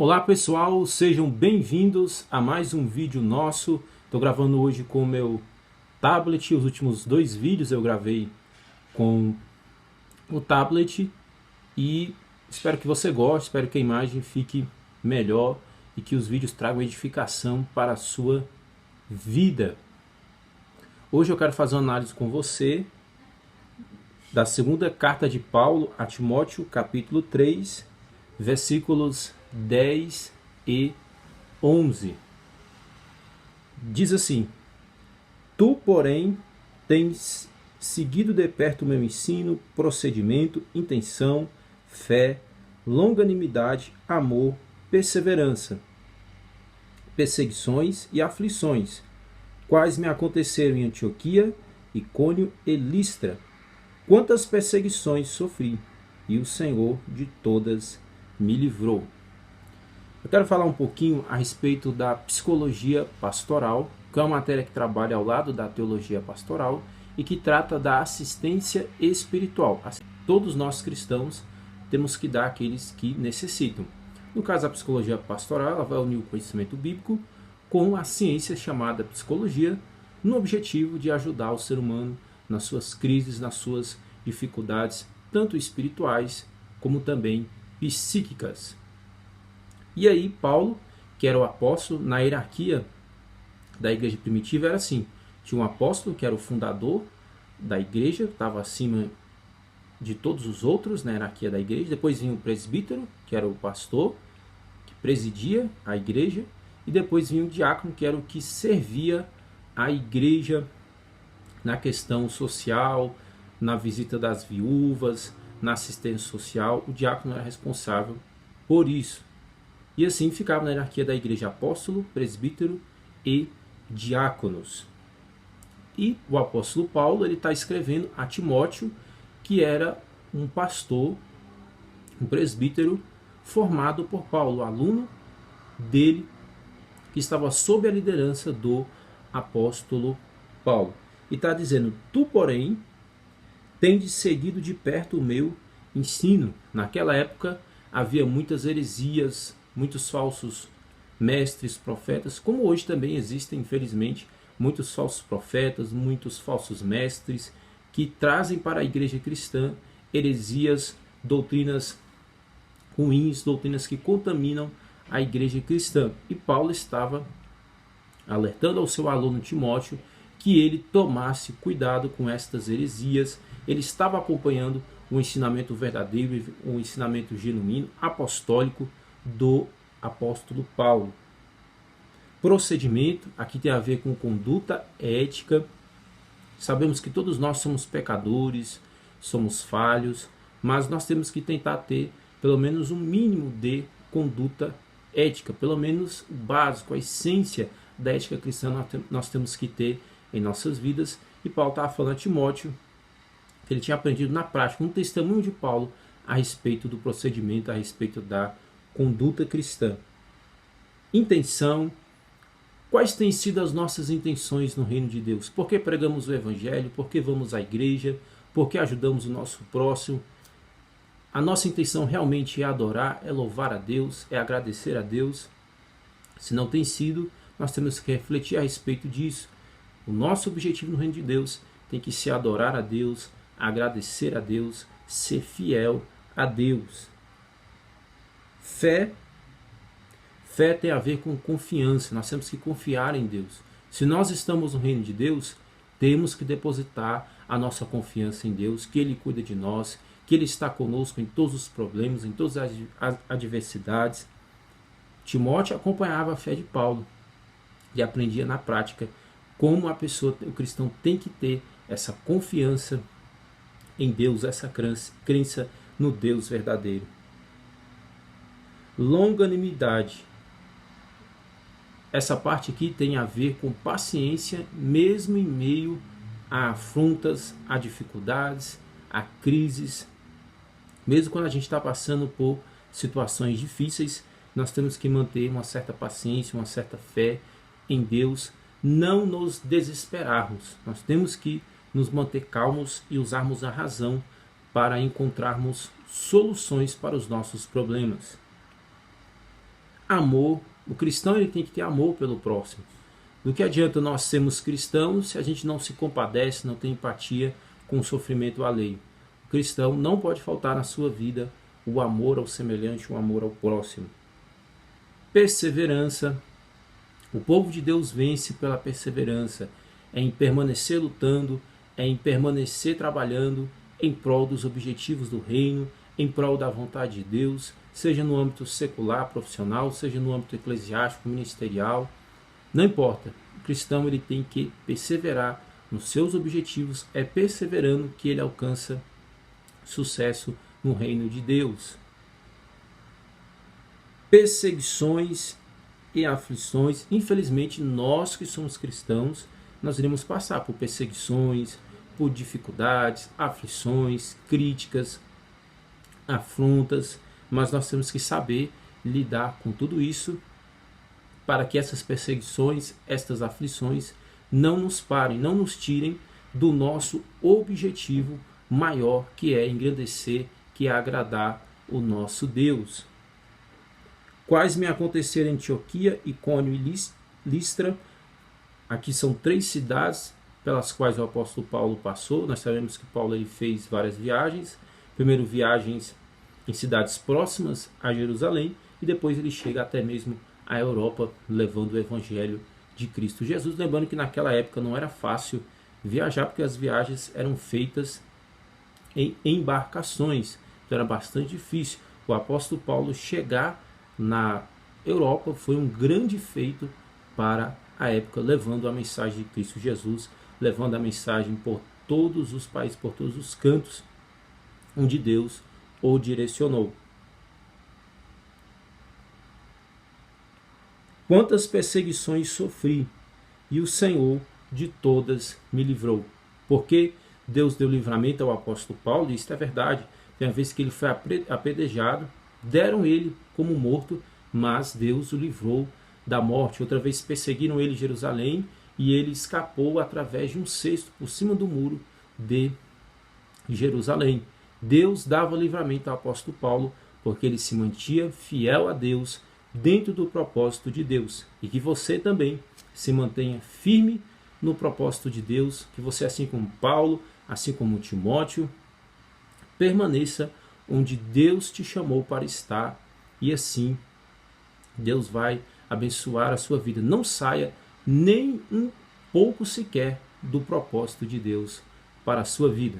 Olá pessoal, sejam bem-vindos a mais um vídeo nosso. Estou gravando hoje com o meu tablet. Os últimos dois vídeos eu gravei com o tablet e espero que você goste, espero que a imagem fique melhor e que os vídeos tragam edificação para a sua vida. Hoje eu quero fazer uma análise com você da segunda carta de Paulo a Timóteo, capítulo 3, versículos 10 e 11. Diz assim: Tu, porém, tens seguido de perto o meu ensino, procedimento, intenção, fé, longanimidade, amor, perseverança, perseguições e aflições, quais me aconteceram em Antioquia, Icônio e Listra. Quantas perseguições sofri, e o Senhor de todas me livrou. Eu quero falar um pouquinho a respeito da psicologia pastoral, que é uma matéria que trabalha ao lado da teologia pastoral e que trata da assistência espiritual. Todos nós cristãos temos que dar àqueles que necessitam. No caso, a psicologia pastoral, ela vai unir o conhecimento bíblico com a ciência chamada psicologia, no objetivo de ajudar o ser humano nas suas crises, nas suas dificuldades, tanto espirituais como também psíquicas. E aí Paulo, que era o apóstolo, na hierarquia da igreja primitiva era assim: tinha um apóstolo que era o fundador da igreja, estava acima de todos os outros na hierarquia da igreja. Depois vinha o presbítero, que era o pastor, que presidia a igreja. E depois vinha o diácono, que era o que servia a igreja na questão social, na visita das viúvas, na assistência social. O diácono era responsável por isso. E assim ficava na hierarquia da igreja: apóstolo, presbítero e diáconos. E o apóstolo Paulo está escrevendo a Timóteo, que era um pastor, um presbítero formado por Paulo, aluno dele, que estava sob a liderança do apóstolo Paulo. E está dizendo: Tu, porém, tendes seguido de perto o meu ensino. Naquela época havia muitas heresias, muitos falsos mestres, profetas, como hoje também existem, infelizmente, muitos falsos profetas, muitos falsos mestres que trazem para a igreja cristã heresias, doutrinas ruins, doutrinas que contaminam a igreja cristã. E Paulo estava alertando ao seu aluno Timóteo que ele tomasse cuidado com estas heresias. Ele estava acompanhando o ensinamento verdadeiro, o ensinamento genuíno, apostólico do apóstolo Paulo. Procedimento, aqui tem a ver com conduta ética. Sabemos que todos nós somos pecadores, somos falhos, mas nós temos que tentar ter pelo menos um mínimo de conduta ética, pelo menos o básico, a essência da ética cristã nós temos que ter em nossas vidas. E Paulo estava falando a Timóteo que ele tinha aprendido na prática, um testemunho de Paulo a respeito do procedimento, a respeito da conduta cristã. Intenção. Quais têm sido as nossas intenções no reino de Deus? Por que pregamos o evangelho? Por que vamos à igreja? Por que ajudamos o nosso próximo? A nossa intenção realmente é adorar, é louvar a Deus, é agradecer a Deus? Se não tem sido, nós temos que refletir a respeito disso. O nosso objetivo no reino de Deus tem que ser adorar a Deus, agradecer a Deus, ser fiel a Deus. Fé tem a ver com confiança. Nós temos que confiar em Deus. Se nós estamos no reino de Deus, temos que depositar a nossa confiança em Deus, que Ele cuida de nós, que Ele está conosco em todos os problemas, em todas as adversidades. Timóteo acompanhava a fé de Paulo e aprendia na prática como a pessoa, o cristão, tem que ter essa confiança em Deus, essa crença no Deus verdadeiro. Longanimidade. Essa parte aqui tem a ver com paciência, mesmo em meio a afrontas, a dificuldades, a crises. Mesmo quando a gente está passando por situações difíceis, nós temos que manter uma certa paciência, uma certa fé em Deus, não nos desesperarmos. Nós temos que nos manter calmos e usarmos a razão para encontrarmos soluções para os nossos problemas. amor. O cristão ele tem que ter amor pelo próximo. Do que adianta nós sermos cristãos se a gente não se compadece, não tem empatia com o sofrimento alheio? O cristão não pode faltar na sua vida o amor ao semelhante, o amor ao próximo. Perseverança. O povo de Deus vence pela perseverança, é em permanecer lutando, é em permanecer trabalhando em prol dos objetivos do reino, em prol da vontade de Deus, seja no âmbito secular, profissional, seja no âmbito eclesiástico, ministerial, não importa. O cristão ele tem que perseverar nos seus objetivos, é perseverando que ele alcança sucesso no reino de Deus. Perseguições e aflições. Infelizmente, nós que somos cristãos, nós iremos passar por perseguições, por dificuldades, aflições, críticas, afrontas, mas nós temos que saber lidar com tudo isso para que essas perseguições, estas aflições não nos parem, não nos tirem do nosso objetivo maior, que é engrandecer, que é agradar o nosso Deus. Quais me aconteceram em Antioquia, Icônio e Listra. Aqui são 3 cidades pelas quais o apóstolo Paulo passou. Nós sabemos que Paulo ele fez várias viagens. Primeiro, viagens em cidades próximas a Jerusalém, e depois ele chega até mesmo à Europa, levando o evangelho de Cristo Jesus. Lembrando que naquela época não era fácil viajar, porque as viagens eram feitas em embarcações, então era bastante difícil. O apóstolo Paulo chegar na Europa foi um grande feito para a época, levando a mensagem de Cristo Jesus, levando a mensagem por todos os países, por todos os cantos onde Deus o direcionou. Quantas perseguições sofri, e o Senhor de todas me livrou. Porque Deus deu livramento ao apóstolo Paulo, e isso é verdade. Tem uma vez que ele foi apedrejado, deram ele como morto, mas Deus o livrou da morte. Outra vez perseguiram ele em Jerusalém, e ele escapou através de um cesto por cima do muro de Jerusalém. Deus dava livramento ao apóstolo Paulo, porque ele se mantinha fiel a Deus, dentro do propósito de Deus. E que você também se mantenha firme no propósito de Deus, que você, assim como Paulo, assim como Timóteo, permaneça onde Deus te chamou para estar, e assim Deus vai abençoar a sua vida. Não saia nem um pouco sequer do propósito de Deus para a sua vida.